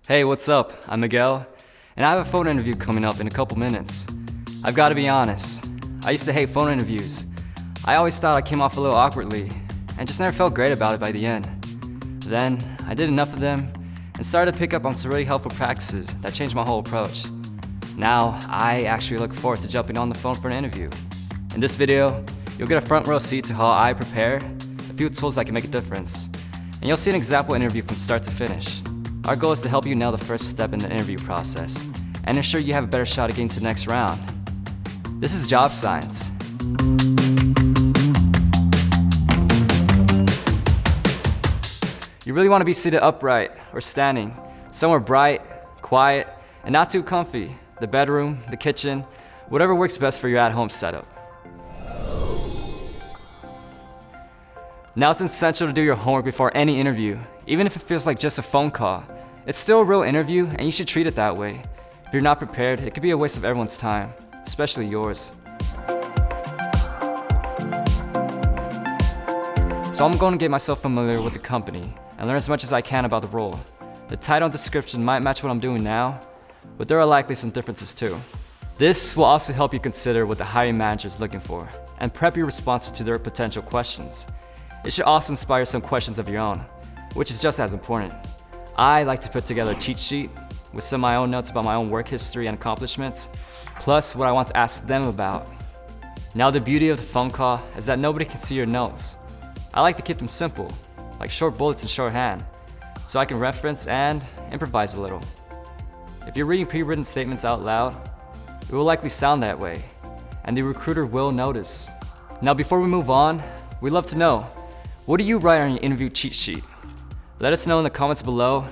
Hey, what's up? I'm Miguel, and I have a phone interview coming up in a couple minutes. I've got to be honest, I used to hate phone interviews. I always thought I came off a little awkwardly, and just never felt great about it by the end. Then, I did enough of them, and started to pick up on some really helpful practices that changed my whole approach. Now, I actually look forward to jumping on the phone for an interview. In this video, you'll get a front row seat to how I prepare, a few tools that can make a difference, and you'll see an example interview from start to finish. Our goal is to help you nail the first step in the interview process and ensure you have a better shot at getting to the next round. This is job science. You really want to be seated upright or standing, somewhere bright, quiet, and not too comfy. The bedroom, the kitchen, whatever works best for your at-home setup. Now it's essential to do your homework before any interview, even if it feels like just a phone call. It's still a real interview, and you should treat it that way. If you're not prepared, it could be a waste of everyone's time, especially yours. So I'm going to get myself familiar with the company and learn as much as I can about the role. The title and description might match what I'm doing now, but there are likely some differences too. This will also help you consider what the hiring manager is looking for and prep your responses to their potential questions. It should also inspire some questions of your own, which is just as important. I like to put together a cheat sheet with some of my own notes about my own work history and accomplishments, plus what I want to ask them about. Now the beauty of the phone call is that nobody can see your notes. I like to keep them simple, like short bullets in shorthand, so I can reference and improvise a little. If you're reading pre-written statements out loud, it will likely sound that way, and the recruiter will notice. Now before we move on, we'd love to know, what do you write on your interview cheat sheet? Let us know in the comments below.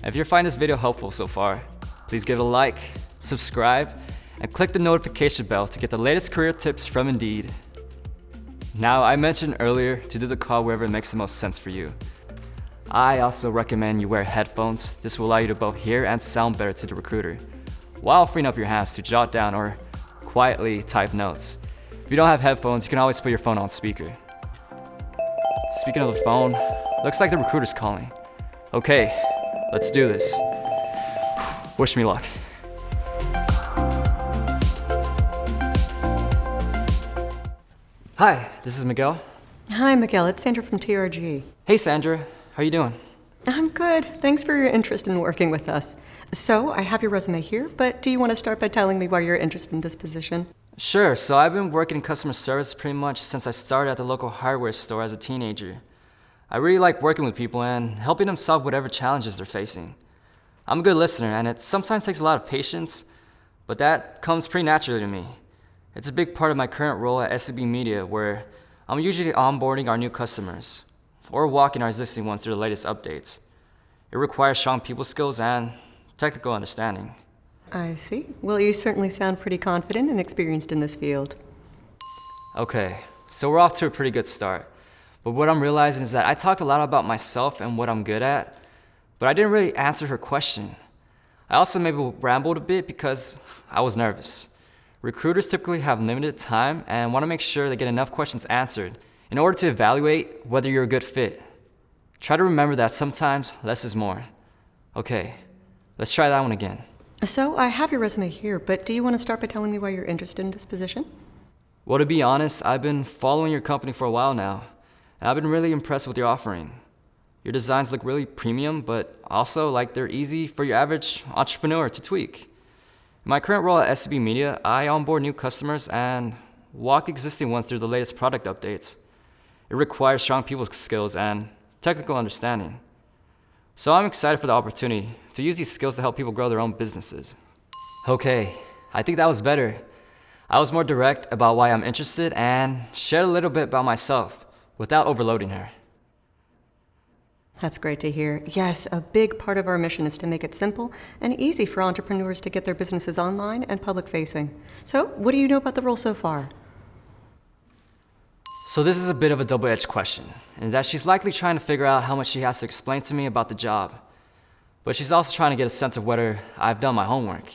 If you're finding this video helpful so far, please give it a like, subscribe, and click the notification bell to get the latest career tips from Indeed. Now, I mentioned earlier to do the call wherever it makes the most sense for you. I also recommend you wear headphones. This will allow you to both hear and sound better to the recruiter, while freeing up your hands to jot down or quietly type notes. If you don't have headphones, you can always put your phone on speaker. Speaking of the phone, looks like the recruiter's calling. Okay, let's do this. Wish me luck. Hi, this is Miguel. Hi, Miguel. It's Sandra from TRG. Hey, Sandra. How you doing? I'm good. Thanks for your interest in working with us. So, I have your resume here, but do you want to start by telling me why you're interested in this position? Sure, so I've been working in customer service pretty much since I started at the local hardware store as a teenager. I really like working with people and helping them solve whatever challenges they're facing. I'm a good listener, and it sometimes takes a lot of patience, but that comes pretty naturally to me. It's a big part of my current role at SCB Media, where I'm usually onboarding our new customers or walking our existing ones through the latest updates. It requires strong people skills and technical understanding. I see. Well, you certainly sound pretty confident and experienced in this field. Okay, so we're off to a pretty good start. But what I'm realizing is that I talked a lot about myself and what I'm good at, but I didn't really answer her question. I also maybe rambled a bit because I was nervous. Recruiters typically have limited time and want to make sure they get enough questions answered in order to evaluate whether you're a good fit. Try to remember that sometimes less is more. Okay, let's try that one again. So, I have your resume here, but do you want to start by telling me why you're interested in this position? Well, to be honest, I've been following your company for a while now, and I've been really impressed with your offering. Your designs look really premium, but also like they're easy for your average entrepreneur to tweak. In my current role at SCB Media, I onboard new customers and walk existing ones through the latest product updates. It requires strong people skills and technical understanding. So I'm excited for the opportunity to use these skills to help people grow their own businesses. Okay, I think that was better. I was more direct about why I'm interested and shared a little bit about myself without overloading her. That's great to hear. Yes, a big part of our mission is to make it simple and easy for entrepreneurs to get their businesses online and public-facing. So, what do you know about the role so far? So this is a bit of a double-edged question, in that she's likely trying to figure out how much she has to explain to me about the job. But she's also trying to get a sense of whether I've done my homework.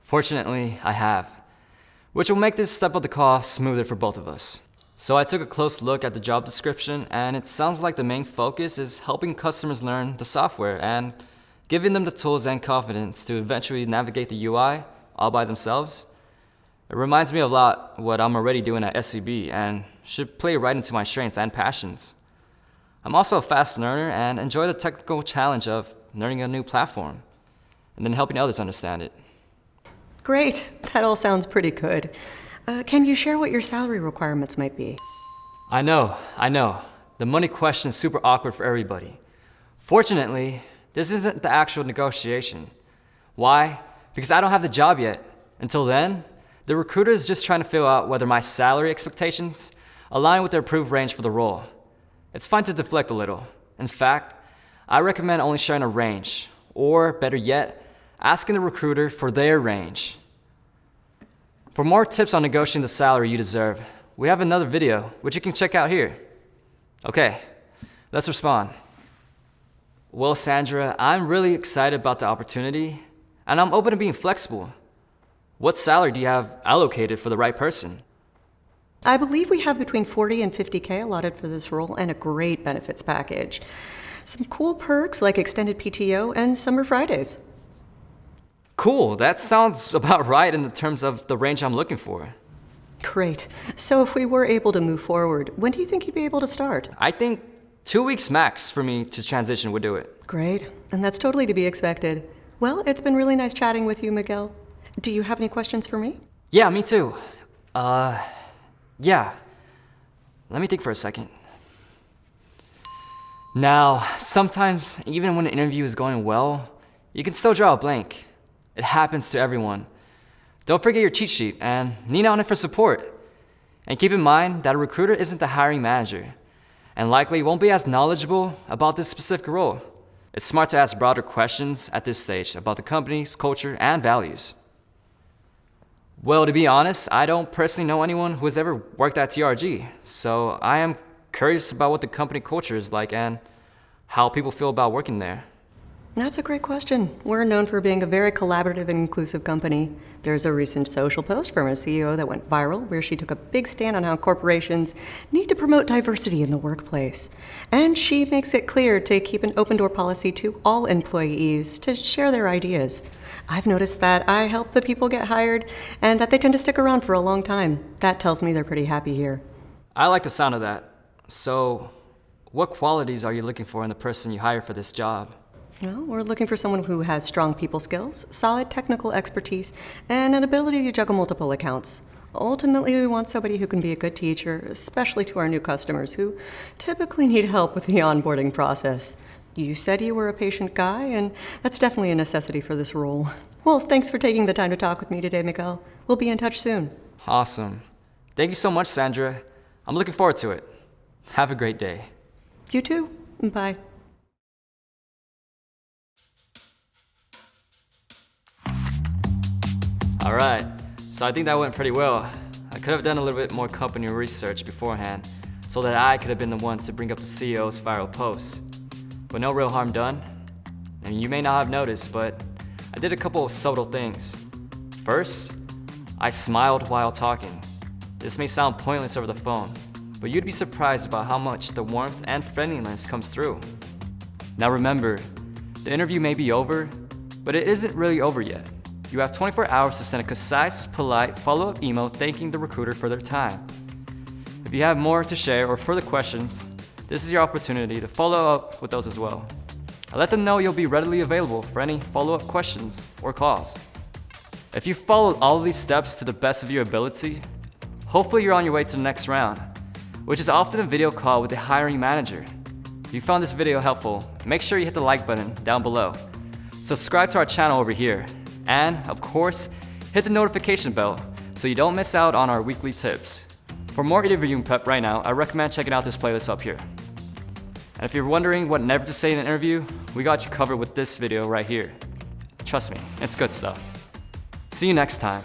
Fortunately, I have, which will make this step of the call smoother for both of us. So I took a close look at the job description, and it sounds like the main focus is helping customers learn the software and giving them the tools and confidence to eventually navigate the UI all by themselves. It reminds me a lot what I'm already doing at SCB and should play right into my strengths and passions. I'm also a fast learner and enjoy the technical challenge of learning a new platform and then helping others understand it. Great, that all sounds pretty good. Can you share what your salary requirements might be? I know. The money question is super awkward for everybody. Fortunately, this isn't the actual negotiation. Why? Because I don't have the job yet. Until then, the recruiter is just trying to figure out whether my salary expectations align with their approved range for the role. It's fine to deflect a little. In fact, I recommend only sharing a range, or better yet, asking the recruiter for their range. For more tips on negotiating the salary you deserve, we have another video, which you can check out here. Okay, let's respond. Well, Sandra, I'm really excited about the opportunity, and I'm open to being flexible. What salary do you have allocated for the right person? I believe we have between 40 and 50K allotted for this role and a great benefits package. Some cool perks like extended PTO and summer Fridays. Cool, that sounds about right in the terms of the range I'm looking for. Great. So if we were able to move forward, when do you think you'd be able to start? I think 2 weeks max for me to transition would do it. Great. And that's totally to be expected. Well, it's been really nice chatting with you, Miguel. Do you have any questions for me? Yeah, me too. Yeah. Let me think for a second. Now, sometimes, even when an interview is going well, you can still draw a blank. It happens to everyone. Don't forget your cheat sheet and lean on it for support. And keep in mind that a recruiter isn't the hiring manager and likely won't be as knowledgeable about this specific role. It's smart to ask broader questions at this stage about the company's culture and values. Well, to be honest, I don't personally know anyone who has ever worked at TRG, so I am curious about what the company culture is like and how people feel about working there. That's a great question. We're known for being a very collaborative and inclusive company. There's a recent social post from a CEO that went viral where she took a big stand on how corporations need to promote diversity in the workplace. And she makes it clear to keep an open door policy to all employees to share their ideas. I've noticed that I help the people get hired and that they tend to stick around for a long time. That tells me they're pretty happy here. I like the sound of that. So, what qualities are you looking for in the person you hire for this job? Well, we're looking for someone who has strong people skills, solid technical expertise, and an ability to juggle multiple accounts. Ultimately, we want somebody who can be a good teacher, especially to our new customers who typically need help with the onboarding process. You said you were a patient guy, and that's definitely a necessity for this role. Well, thanks for taking the time to talk with me today, Miguel. We'll be in touch soon. Awesome. Thank you so much, Sandra. I'm looking forward to it. Have a great day. You too. Bye. All right, so I think that went pretty well. I could have done a little bit more company research beforehand so that I could have been the one to bring up the CEO's viral posts. But no real harm done. And you may not have noticed, but I did a couple of subtle things. First, I smiled while talking. This may sound pointless over the phone, but you'd be surprised about how much the warmth and friendliness comes through. Now remember, the interview may be over, but it isn't really over yet. You have 24 hours to send a concise, polite follow-up email thanking the recruiter for their time. If you have more to share or further questions, this is your opportunity to follow up with those as well. I let them know you'll be readily available for any follow-up questions or calls. If you followed all of these steps to the best of your ability, hopefully you're on your way to the next round, which is often a video call with the hiring manager. If you found this video helpful, make sure you hit the like button down below. Subscribe to our channel over here. And, of course, hit the notification bell so you don't miss out on our weekly tips. For more interviewing prep right now, I recommend checking out this playlist up here. And if you're wondering what never to say in an interview, we got you covered with this video right here. Trust me, it's good stuff. See you next time.